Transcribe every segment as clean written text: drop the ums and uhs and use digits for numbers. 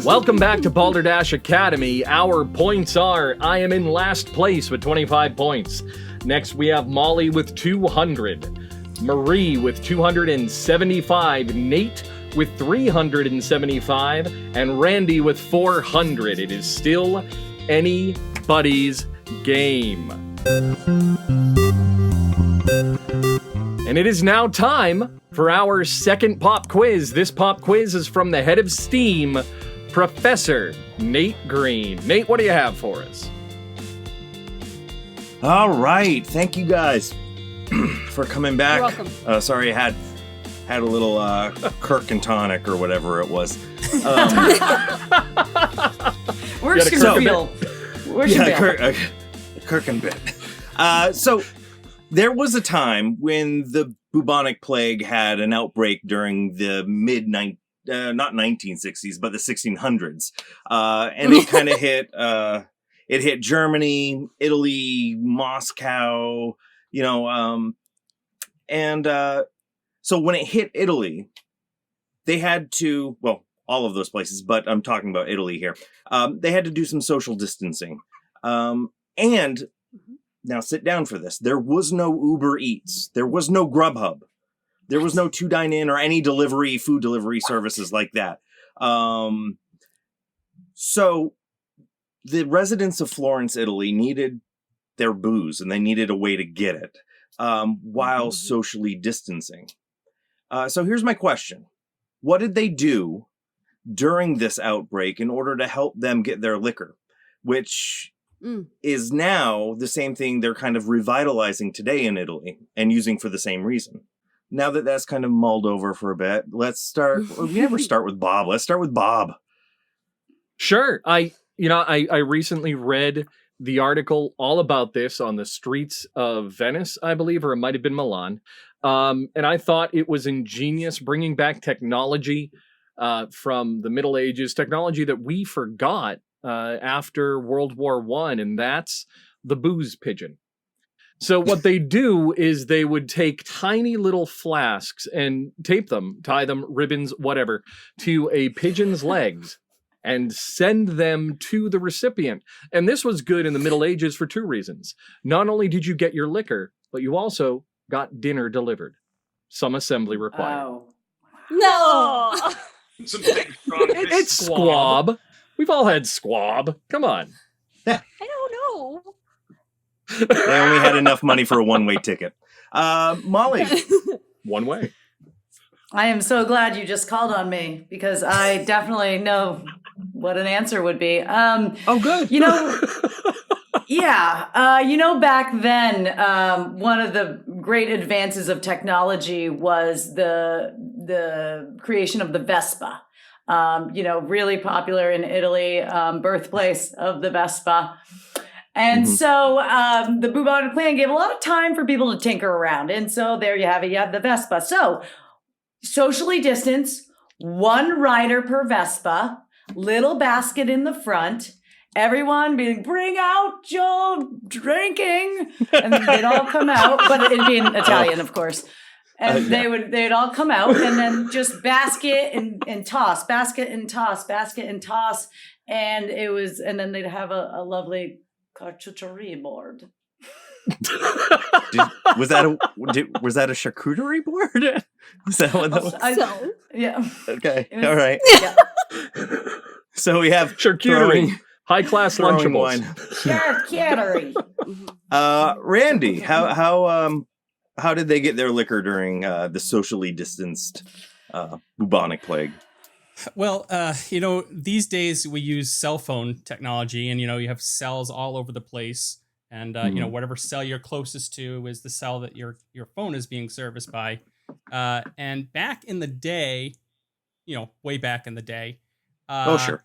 Welcome back to Balderdash Academy. Our points are, I am in last place with 25 points. Next we have Molly with 200, Marie with 275, Nate with 375, and Randy with 400. It is still anybody's game. And it is now time for our second pop quiz. This pop quiz is from the head of STEAM, Professor Nate Green. Nate, what do you have for us? All right. Thank you guys for coming back. You're welcome. Sorry, I had a little Kirk and tonic or whatever it was. Where's your bill? Where's your bill? Kirk and bit. So there was a time when the bubonic plague had an outbreak during the not 1960s, but the 1600s. And it kind of hit, it hit Germany, Italy, Moscow, so when it hit Italy, they had to, well, all of those places, but I'm talking about Italy here. They had to do some social distancing. And now sit down for this. There was no Uber Eats. There was no Grubhub. There was no 2 Dine In or any food delivery services like that. So the residents of Florence, Italy needed their booze and they needed a way to get it while socially distancing. So here's my question. What did they do during this outbreak in order to help them get their liquor? Which is now the same thing they're kind of revitalizing today in Italy and using for the same reason. Now that that's kind of mulled over for a bit, let's start. We never start with Bob. Let's start with Bob. Sure. I recently read the article all about this on the streets of Venice, I believe, or it might have been Milan. And I thought it was ingenious bringing back technology from the Middle Ages, technology that we forgot after World War I, and that's the booze pigeon. So what they do is they would take tiny little flasks and tape them, tie them, ribbons, whatever, to a pigeon's legs and send them to the recipient. And this was good in the Middle Ages for 2 reasons. Not only did you get your liquor, but you also got dinner delivered. Some assembly required. Oh. No! It's squab. We've all had squab. Come on. I don't know. They only had enough money for a one-way ticket. Molly. One way. I am so glad you just called on me because I definitely know what an answer would be. Oh, good. Back then, one of the great advances of technology was the creation of the Vespa. Really popular in Italy, birthplace of the Vespa. And so the bubonic plague gave a lot of time for people to tinker around. And so there you have it. You have the Vespa. So socially distanced, 1 rider per Vespa, little basket in the front, everyone being, bring out your drinking. And they'd all come out, but it'd be in Italian, of course. And they'd all come out and then just basket and toss, basket and toss, basket and toss. And then they'd have a lovely charcuterie board. Was that a charcuterie board? Was that what that was? Yeah. Okay. All right. Yeah. So we have charcuterie, high-class Lunchables. Charcuterie. Randy, how did they get their liquor during the socially distanced bubonic plague? Well, these days we use cell phone technology, and you have cells all over the place, and whatever cell you're closest to is the cell that your phone is being serviced by. And back in the day, way back in the day. Sure.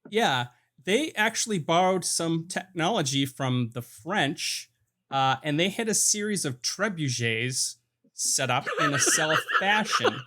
Yeah, they actually borrowed some technology from the French, and they had a series of trebuchets set up in a cell fashion,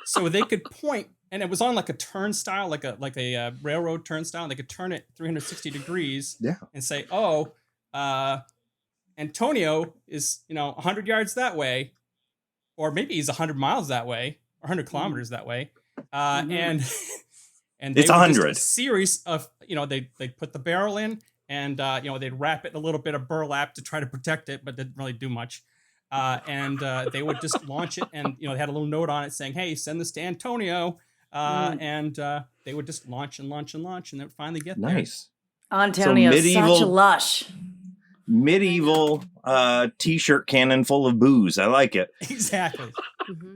so they could point. And it was on like a turnstile, like a railroad turnstile. And they could turn it 360 degrees and say, Antonio is, 100 yards that way. Or maybe he's 100 miles that way, or 100 kilometers that way. And And It's would just 100. a series of, they'd put the barrel in and, they'd wrap it in a little bit of burlap to try to protect it, but didn't really do much. And they would just launch it, and they had a little note on it saying, "Hey, send this to Antonio." And they would just launch and launch and launch, and they would finally get there. Nice. Antonio, such a lush. Medieval t-shirt cannon full of booze. I like it. Exactly.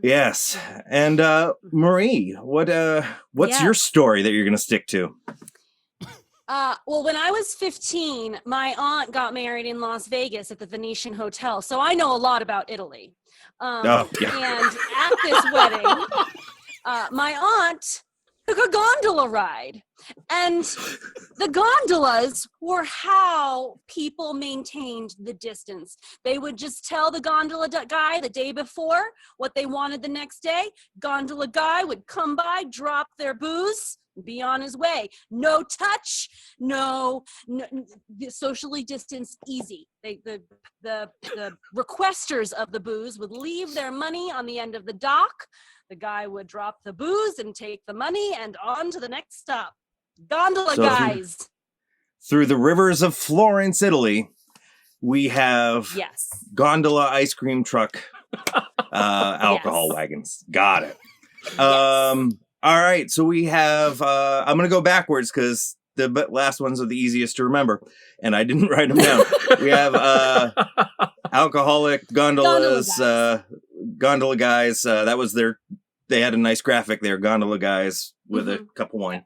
Yes. And Marie, what's your story that you're going to stick to? Well, when I was 15, my aunt got married in Las Vegas at the Venetian Hotel, so I know a lot about Italy. And at this wedding, my aunt took a gondola ride, and the gondolas were how people maintained the distance. They would just tell the gondola guy the day before what they wanted the next day. Gondola guy would come by, drop their booze, be on his way. No touch, no socially distanced, easy. The requesters of the booze would leave their money on the end of the dock. The guy would drop the booze and take the money and on to the next stop. Gondola guys. Through the rivers of Florence, Italy, we have gondola ice cream truck alcohol wagons. Got it. All right, so we have, I'm going to go backwards because the last ones are the easiest to remember, and I didn't write them down. We have alcoholic gondolas, gondola guys. That was they had a nice graphic there, gondola guys with a cup of wine.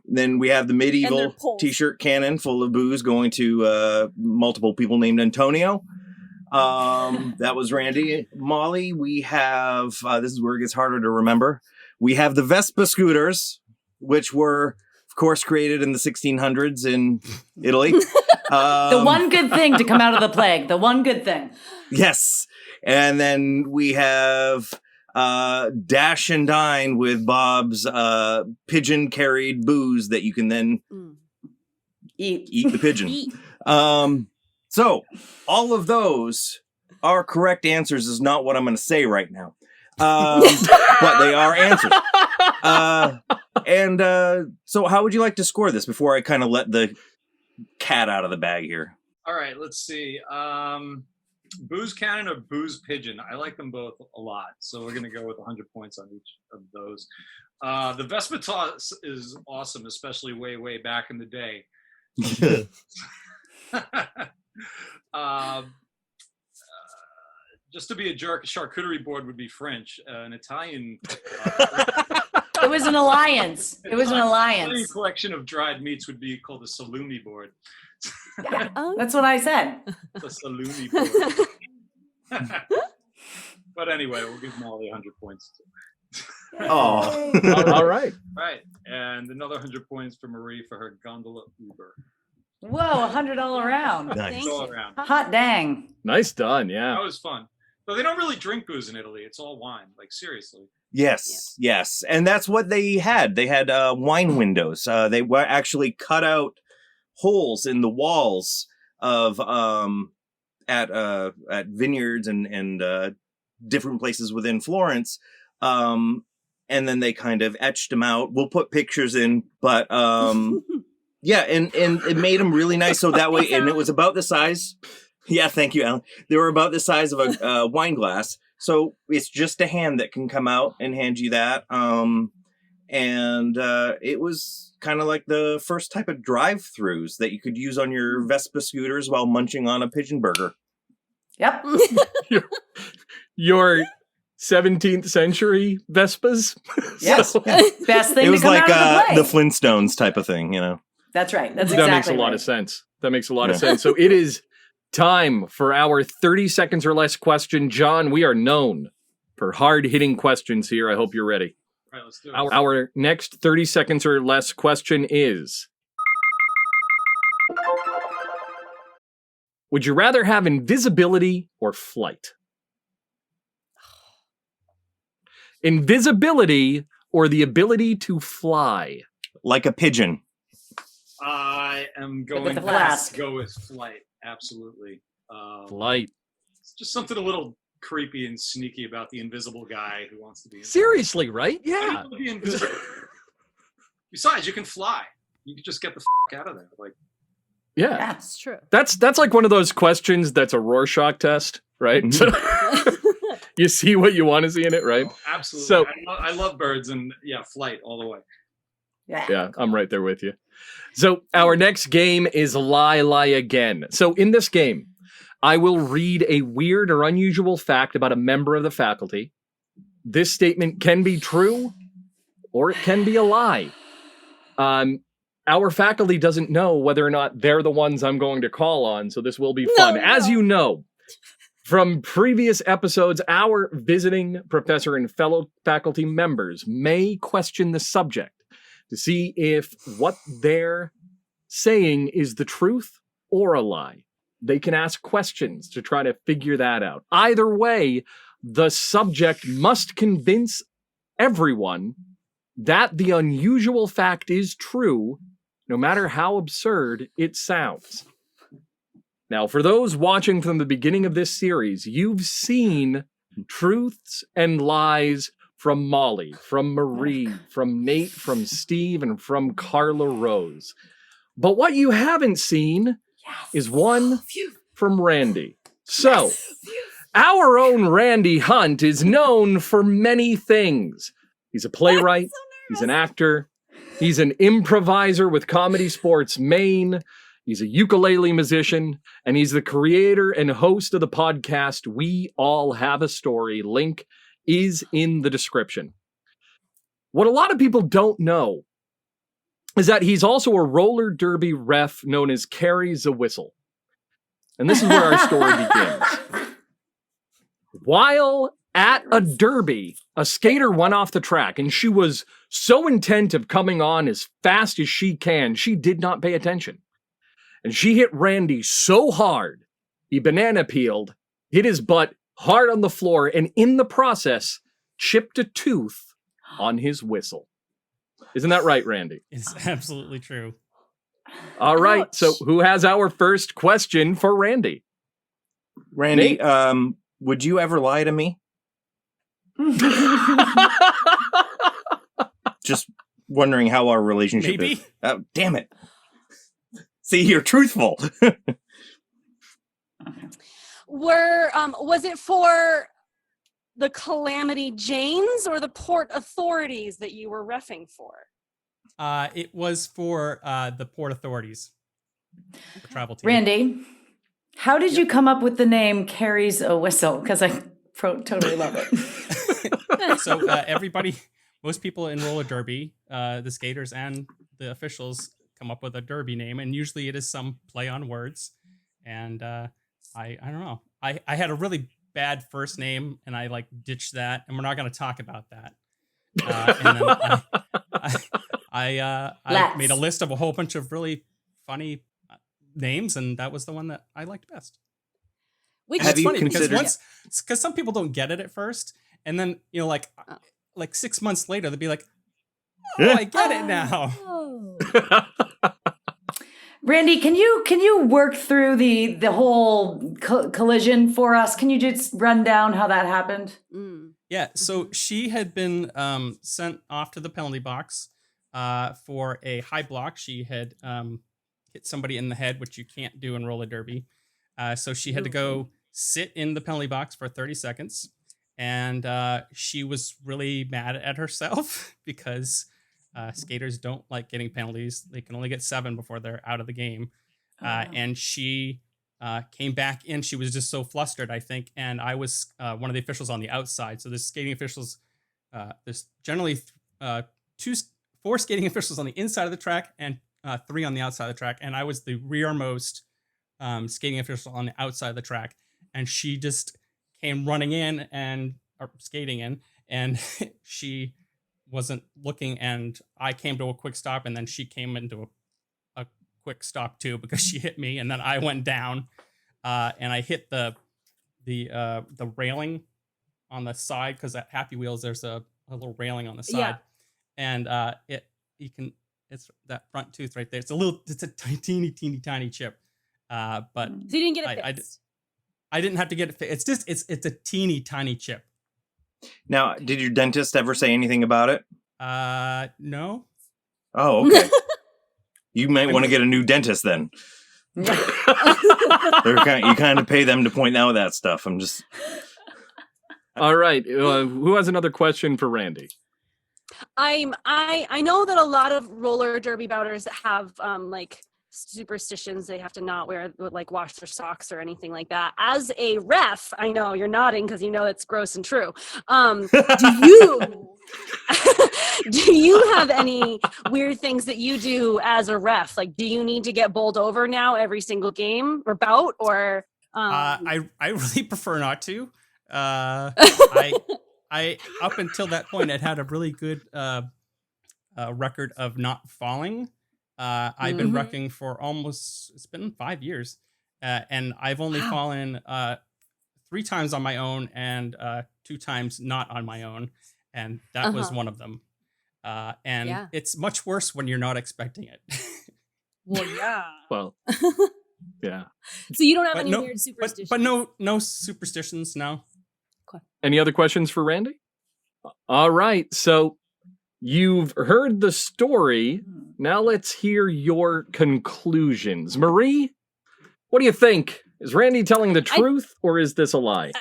Then we have the medieval t-shirt cannon full of booze going to multiple people named Antonio. That was Randy. Molly, we have, this is where it gets harder to remember. We have the Vespa scooters, which were, of course, created in the 1600s in Italy. The one good thing to come out of the plague. The one good thing. Yes. And then we have Dash and Dine with Bob's pigeon-carried booze that you can then eat the pigeon. So all of those are correct answers is not what I'm going to say right now. But they are answers. So how would you like to score this before I kind of let the cat out of the bag here? All right, let's see. Booze cannon or booze pigeon? I like them both a lot. So we're going to go with 100 points on each of those. The Vespa toss is awesome, especially way, way back in the day. Just to be a jerk, a charcuterie board would be French. An Italian. It was an alliance. It was an alliance. Italian collection of dried meats would be called a salumi board. Yeah, that's what I said. The salumi board. But anyway, we'll give Molly 100 points. Oh, all right. Right, and another 100 points for Marie for her gondola Uber. Whoa, 100 all around. nice. All around. Hot dang. Nice done. Yeah. That was fun. But they don't really drink booze in Italy. It's all wine. Like, seriously. Yes. And that's what they had. They had wine windows. They were actually cut out holes in the walls of at vineyards and different places within Florence. And then they kind of etched them out. We'll put pictures in, but yeah, and it made them really nice. So that way, and it was about the size. Yeah, thank you, Alan. They were about the size of a wine glass. So it's just a hand that can come out and hand you that. And it was kind of like the first type of drive-throughs that you could use on your Vespa scooters while munching on a pigeon burger. Yep. Your 17th century Vespas. Yes. Best thing It was to come like out of the the plague. Flintstones type of thing, you know. That's right. That's That exactly makes a lot right. of sense. That makes a lot of sense. So it is time for our 30 seconds or less question. John, we are known for hard-hitting questions here. I hope you're ready. All right, let's do it. Our next 30 seconds or less question is: would you rather have invisibility or flight? Invisibility or the ability to fly? Like a pigeon. I am going the to flask. go with flight. Absolutely. Flight. It's just something a little creepy and sneaky about the invisible guy who wants to be invisible. Seriously, right? I Yeah. don't want to be invisible. Besides, you can fly. You can just get the out of there. Like, Yeah. That's true. That's like one of those questions that's a Rorschach test, right? So you see what you want to see in it, right? oh, absolutely. So I love birds and flight all the way. yeah, I'm right there with you. So our next game is Lie Again. So in this game, I will read a weird or unusual fact about a member of the faculty. This statement can be true or it can be a lie. Our faculty doesn't know whether or not they're the ones I'm going to call on, so this will be fun. As you know, from previous episodes, our visiting professor and fellow faculty members may question the subject to see if what they're saying is the truth or a lie. They can ask questions to try to figure that out. Either way, the subject must convince everyone that the unusual fact is true, no matter how absurd it sounds. Now, for those watching from the beginning of this series, you've seen truths and lies from Molly, from Marie, from Nate, from Steve, and from Carla Rose. But what you haven't seen is one from Randy. So, our own Randy Hunt is known for many things. He's a playwright, he's an actor, he's an improviser with Comedy Sports Maine, he's a ukulele musician, and he's the creator and host of the podcast We All Have a Story. Link is in the description. What a lot of people don't know is that he's also a roller derby ref known as Carries the Whistle. And this is where our story begins. While at a derby, a skater went off the track, and she was so intent of coming on as fast as she can, she did not pay attention. And she hit Randy so hard, he banana peeled, hit his butt hard on the floor, and in the process, chipped a tooth on his whistle. Isn't that right, Randy? It's absolutely true. All right, so who has our first question for Randy? Randy, would you ever lie to me? Just wondering how our relationship Maybe. is. Oh, damn it. See, you're truthful. Was it for the Calamity Janes or the port authorities that you were reffing for? It was for the port authorities, the travel team. Randy, how did you come up with the name Carries a Whistle? Because I totally love it. So most people in roller derby, the skaters and the officials come up with a derby name, and usually it is some play on words. And I don't know. I had a really bad first name, and I ditched that, and we're not going to talk about that. And then I made a list of a whole bunch of really funny names, and that was the one that I liked best. Have you funny considered? Because some people don't get it at first, and then like 6 months later they'll be like, "Oh, I get it now." Randy, can you work through the whole collision for us? Can you just run down how that happened? Yeah, so she had been sent off to the penalty box for a high block. She had hit somebody in the head, which you can't do in roller derby. So she had to go sit in the penalty box for 30 seconds. And she was really mad at herself because skaters don't like getting penalties. They can only get 7 before they're out of the game. And she came back in. She was just so flustered, I think. And I was one of the officials on the outside. So there's skating officials. There's generally 4 skating officials on the inside of the track and 3 on the outside of the track. And I was the rearmost skating official on the outside of the track. And she just came running in or skating in, and she wasn't looking, and I came to a quick stop, and then she came into a quick stop too because she hit me, and then I went down, and I hit the railing on the side, because at Happy Wheels there's a little railing on the side, and it's that front tooth right there. It's a teeny tiny chip, but so you didn't get it fixed. I didn't have to get it fixed. It's a teeny tiny chip. Now, did your dentist ever say anything about it? No. Oh, okay. You might want to get a new dentist then. You kind of pay them to point out that stuff. I'm just... All right. Who has another question for Randy? I know that a lot of roller derby bouters have like superstitions. They have to not wash their socks or anything like that. As a ref, I know you're nodding because you know it's gross and true. Do you have any weird things that you do as a ref? Like, do you need to get bowled over now every single game or bout, or? I really prefer not to. I up until that point, I'd had a really good record of not falling. I've been wrecking for it's been 5 years, and I've only fallen 3 times on my own and 2 times not on my own, and that was one of them. It's much worse when you're not expecting it. Well, yeah. Well, yeah. So you don't have any weird superstitions? But no superstitions, no. Any other questions for Randy? All right. So you've heard the story. Now let's hear your conclusions. Marie, what do you think? Is Randy telling the truth or is this a lie?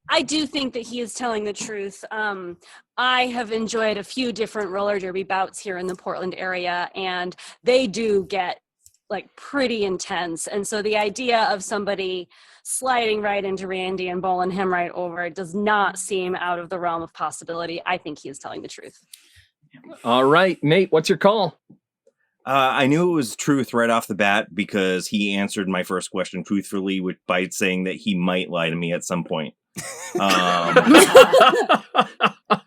I do think that he is telling the truth. I have enjoyed a few different roller derby bouts here in the Portland area, and they do get like pretty intense. And so the idea of somebody sliding right into Randy and bowling him right over does not seem out of the realm of possibility. I think he is telling the truth. All right, Nate, what's your call? I knew it was truth right off the bat because he answered my first question truthfully by saying that he might lie to me at some point.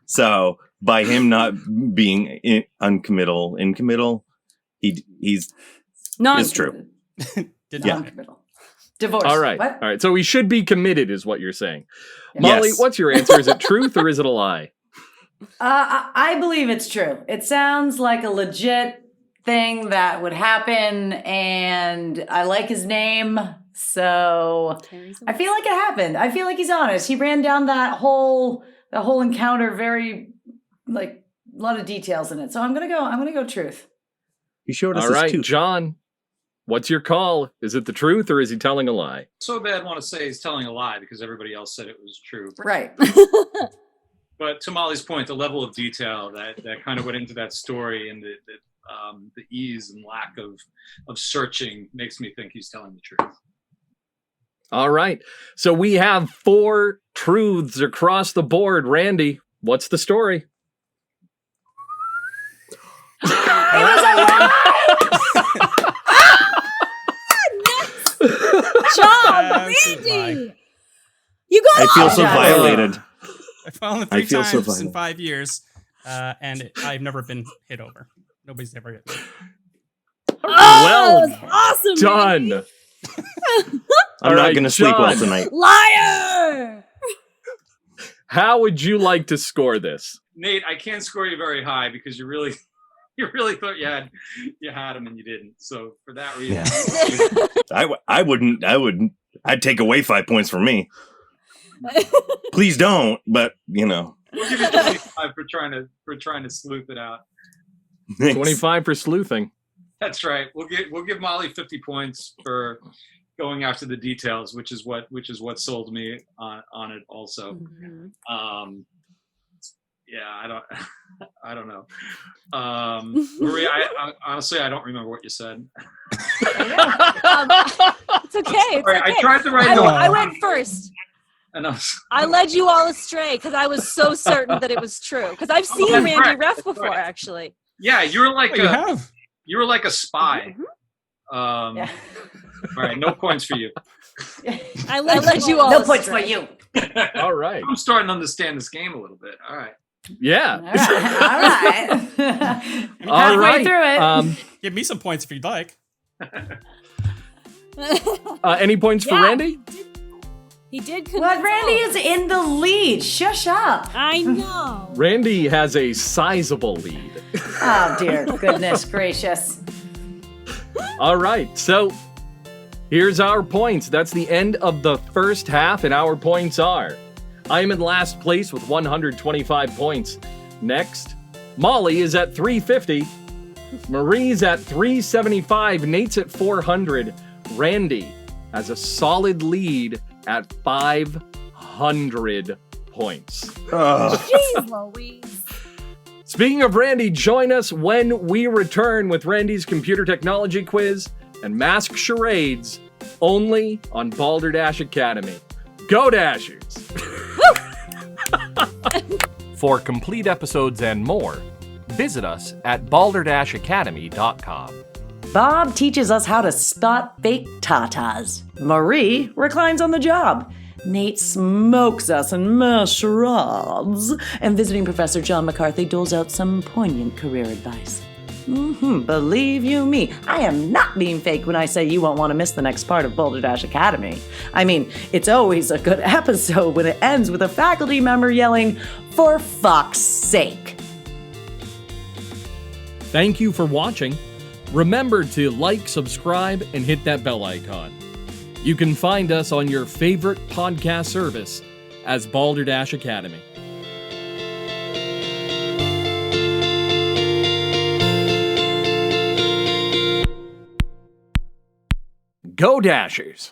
So by him not being incommittal, he's it's true. Non-committal. Divorce. All right. What? All right. So he should be committed is what you're saying. Yes. Molly, what's your answer? Is it truth or is it a lie? I believe it's true. It sounds like a legit thing that would happen, and I like his name, so I feel like it happened. I feel like he's honest. He ran down that whole encounter very, like, a lot of details in it. So I'm gonna go truth. He showed us all his right, tooth. John, what's your call? Is it the truth or is he telling a lie? So bad want to say he's telling a lie because everybody else said it was true. Right. But to Molly's point, the level of detail that kind of went into that story and the ease and lack of searching makes me think he's telling the truth. All right. So we have 4 truths across the board. Randy, what's the story? It was a lie! John, Randy! You got I feel so John. violated. I fallen 3 times in 5 years, and I've never been hit over. Nobody's ever hit me. Well that was awesome, done. Randy. I'm not going to sleep well John. tonight. Liar! How would you like to score this? Nate, I can't score you very high because you really thought you had him and you didn't. So for that reason, I wouldn't. I'd take away 5 points from me. Please don't. But we'll give you 25 for trying to sleuth it out. 25 for sleuthing. That's right. We'll give Molly 50 points for going after the details, which is what sold me on it also. Mm-hmm. Yeah, I don't know. Maria, I honestly I don't remember what you said. It's okay. It's okay. I tried to write. I went first. And I led you all astray because I was so certain that it was true. Because I've seen that's Randy right. ref That's before, right. actually. Yeah, you were like You have. a spy. Mm-hmm. Yeah. All right, no points for you. I led you all No astray. points for you. All right. I'm starting to understand this game a little bit. All right. Yeah. All right. All Halfway right. through it. Give me some points if you'd like. Any points for Yeah. Randy? He did Well, convince Randy all. is in the lead. Shush up. I know. Randy has a sizable lead. Oh, dear goodness gracious. All right. So here's our points. That's the end of the first half, and our points are: I'm in last place with 125 points. Next, Molly is at 350. Marie's at 375. Nate's at 400. Randy has a solid lead at 500 points. Jeez Louise. Speaking of Randy, join us when we return with Randy's computer technology quiz and mask charades only on Balderdash Academy. Go Dashers! For complete episodes and more, visit us at balderdashacademy.com. Bob teaches us how to spot fake tatas. Marie reclines on the job. Nate smokes us in mass charades. And visiting Professor John McCarthy doles out some poignant career advice. Believe you me, I am not being fake when I say you won't want to miss the next part of Balderdash Academy. I mean, it's always a good episode when it ends with a faculty member yelling, "For fuck's sake." Thank you for watching. Remember to like, subscribe, and hit that bell icon. You can find us on your favorite podcast service as Balderdash Academy. Go Dashers!